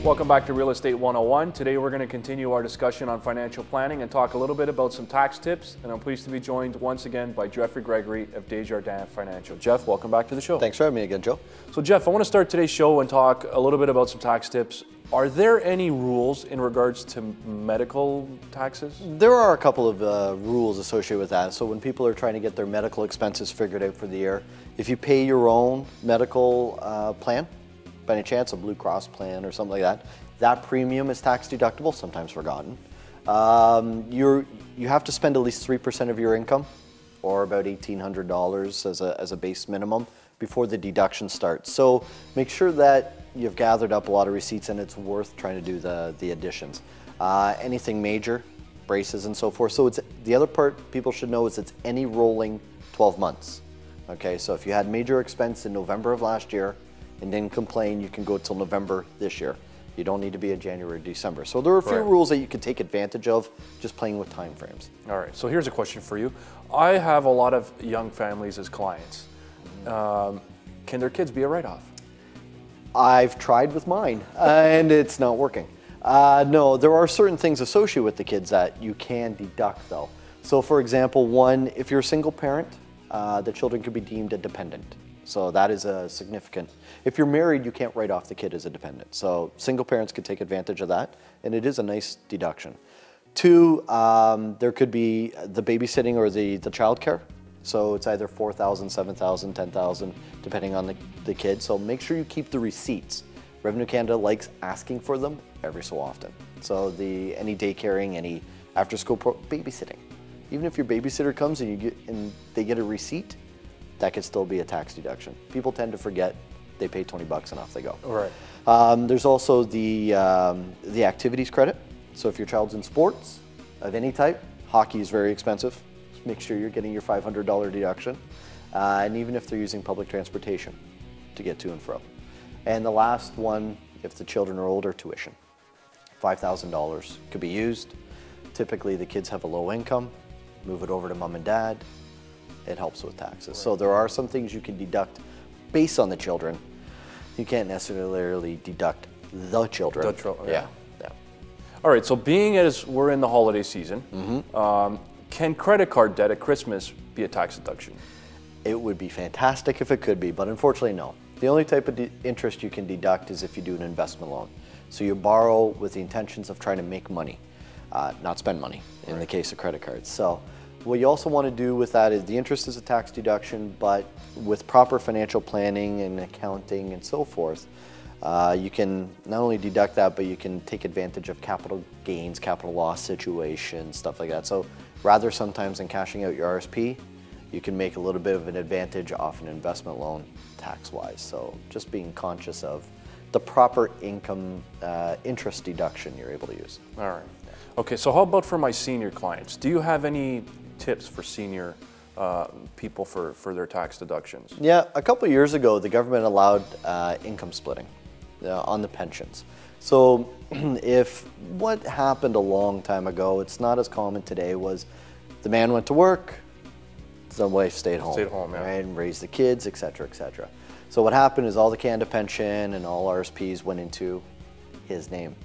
Welcome back to Real Estate 101. Today we're going to continue our discussion on financial planning and talk a little bit about some tax tips. And I'm pleased to be joined once again by Gregory of Desjardins Financial. Jeff, welcome back to the show. Thanks for having me again, Joe. So Jeff, I want to start today's show and talk a little bit about some tax tips. Are there any rules in regards to medical taxes? There are a couple of rules associated with that. So when people are trying to get their medical expenses figured out for the year, if you pay your own medical plan, by any chance, a Blue Cross plan or something like that, that premium is tax deductible, sometimes forgotten. You have to spend at least 3% of your income, or about $1,800 as a base minimum, before the deduction starts. So make sure that you've gathered up a lot of receipts and it's worth trying to do the additions. Anything major, braces and so forth. So the other part people should know is it's any rolling 12 months. Okay, so if you had major expense in November of last year, and didn't complain, you can go till November this year. You don't need to be a January or December. So there are a few rules that you can take advantage of just playing with time frames. All right, so here's a question for you. I have a lot of young families as clients. Can their kids be a write-off? I've tried with mine and it's not working. No, there are certain things associated with the kids that you can deduct though. So for example, one, if you're a single parent, the children could be deemed a dependent. So that is a significant. If you're married, you can't write off the kid as a dependent. So single parents could take advantage of that, and it is a nice deduction. Two, there could be the babysitting or the childcare. So it's either $4,000, $7,000, $10,000, depending on the kid. So make sure you keep the receipts. Revenue Canada likes asking for them every so often. So any daycaring, any after-school babysitting. Even if your babysitter comes and they get a receipt, that could still be a tax deduction. People tend to forget, they pay 20 bucks and off they go. Right. There's also the activities credit. So if your child's in sports of any type, hockey is very expensive. Make sure you're getting your $500 deduction. And even if they're using public transportation to get to and fro. And the last one, if the children are older, tuition. $5,000 could be used. Typically the kids have a low income, move it over to mom and dad. It helps with taxes. Right. So there are some things you can deduct based on the children. You can't necessarily deduct the children. Yeah. All right, so being as we're in the holiday season, can credit card debt at Christmas be a tax deduction? It would be fantastic if it could be, but unfortunately no. The only type of interest you can deduct is if you do an investment loan. So you borrow with the intentions of trying to make money, not spend money in the case of credit cards. So what you also want to do with that is the interest is a tax deduction, but with proper financial planning and accounting and so forth, you can not only deduct that, but you can take advantage of capital gains, capital loss situations, stuff like that. So rather sometimes than cashing out your RSP, you can make a little bit of an advantage off an investment loan tax-wise. So just being conscious of the proper income interest deduction you're able to use. All right. Okay, so how about for my senior clients? Do you have any tips for senior people for their tax deductions? Yeah, a couple of years ago, the government allowed income splitting on the pensions. So what happened a long time ago, it's not as common today, was the man went to work, the wife stayed home. Right, and raised the kids, et cetera, et cetera. So what happened is all the Canada pension and all RSPs went into his name.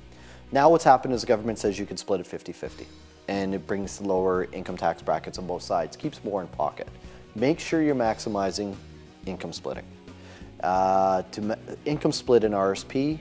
Now what's happened is the government says you can split it 50-50. And it brings lower income tax brackets on both sides, keeps more in pocket. Make sure you're maximizing income splitting. Income split in RSP,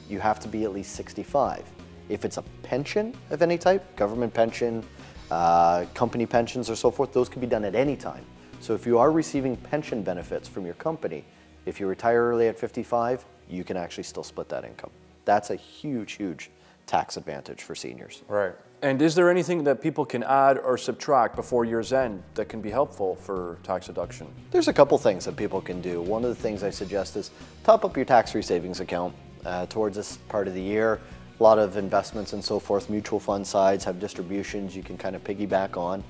you have to be at least 65. If it's a pension of any type, government pension, company pensions or so forth, those can be done at any time. So if you are receiving pension benefits from your company, if you retire early at 55, you can actually still split that income. That's a huge, huge tax advantage for seniors. Right. And is there anything that people can add or subtract before year's end that can be helpful for tax deduction? There's a couple things that people can do. One of the things I suggest is top up your tax-free savings account. towards this part of the year. A lot of investments and so forth, mutual fund sides have distributions you can kind of piggyback on,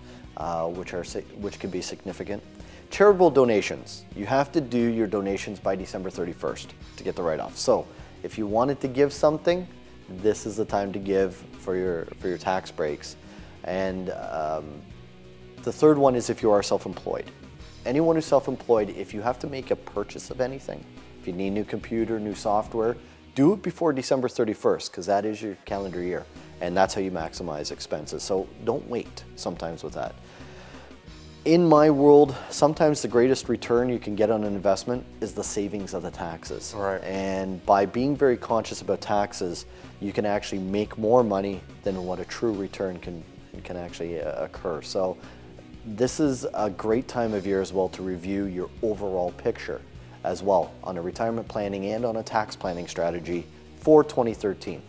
which can be significant. Charitable donations. You have to do your donations by December 31st to get the write-off. So if you wanted to give something, this is the time to give for your tax breaks. And the third one is if you are self-employed. Anyone who's self-employed, if you have to make a purchase of anything, if you need new computer, new software, do it before December 31st, because that is your calendar year, and that's how you maximize expenses. So don't wait sometimes with that. In my world, sometimes the greatest return you can get on an investment is the savings of the taxes. Right. And by being very conscious about taxes, you can actually make more money than what a true return can actually occur. So this is a great time of year as well to review your overall picture as well on a retirement planning and on a tax planning strategy for 2013.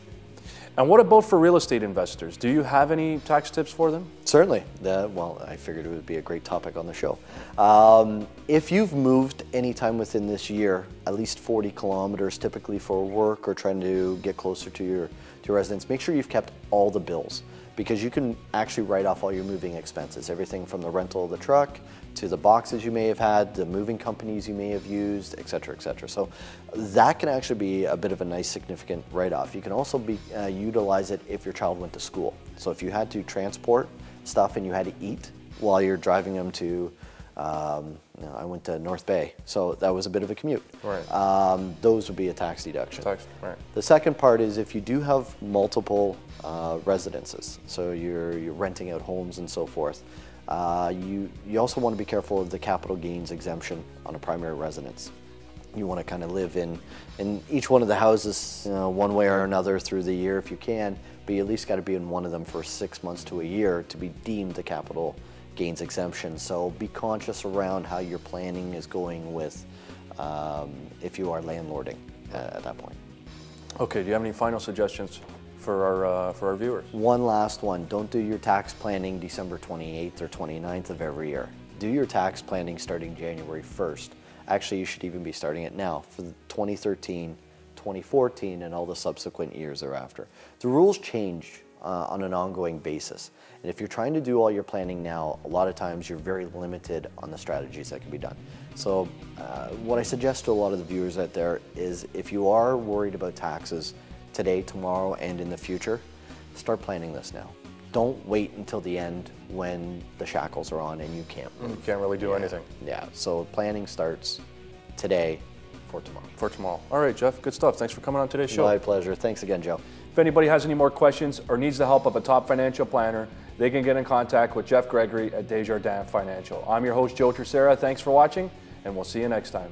And what about for real estate investors? Do you have any tax tips for them? Certainly. Well, I figured it would be a great topic on the show. If you've moved anytime within this year, at least 40 kilometers, typically for work or trying to get closer to your residence, make sure you've kept all the bills, because you can actually write off all your moving expenses, everything from the rental of the truck to the boxes you may have had, the moving companies you may have used, et cetera, et cetera. So that can actually be a bit of a nice significant write-off. You can also utilize it if your child went to school. So if you had to transport stuff and you had to eat while you're driving them to, I went to North Bay, so that was a bit of a commute. Right. Those would be a tax deduction. Right. The second part is if you do have multiple residences, so you're renting out homes and so forth, you also want to be careful of the capital gains exemption on a primary residence. You want to kind of live in each one of the houses one way or another through the year if you can, but you at least got to be in one of them for 6 months to a year to be deemed the capital gains exemption. So be conscious around how your planning is going with if you are landlording at that point. Okay, do you have any final suggestions for our viewers? One last one. Don't do your tax planning December 28th or 29th of every year. Do your tax planning starting January 1st. Actually, you should even be starting it now for 2013, 2014, and all the subsequent years thereafter. The rules change on an ongoing basis. And if you're trying to do all your planning now, a lot of times you're very limited on the strategies that can be done. So what I suggest to a lot of the viewers out there is if you are worried about taxes today, tomorrow, and in the future, start planning this now. Don't wait until the end when the shackles are on and you can't move. You can't really do anything. Yeah, so planning starts today for tomorrow. For tomorrow. All right, Jeff, good stuff. Thanks for coming on today's show. My pleasure. Thanks again, Joe. If anybody has any more questions or needs the help of a top financial planner, they can get in contact with Jeff Gregory at Desjardins Financial. I'm your host, Joe Terceira. Thanks for watching, and we'll see you next time.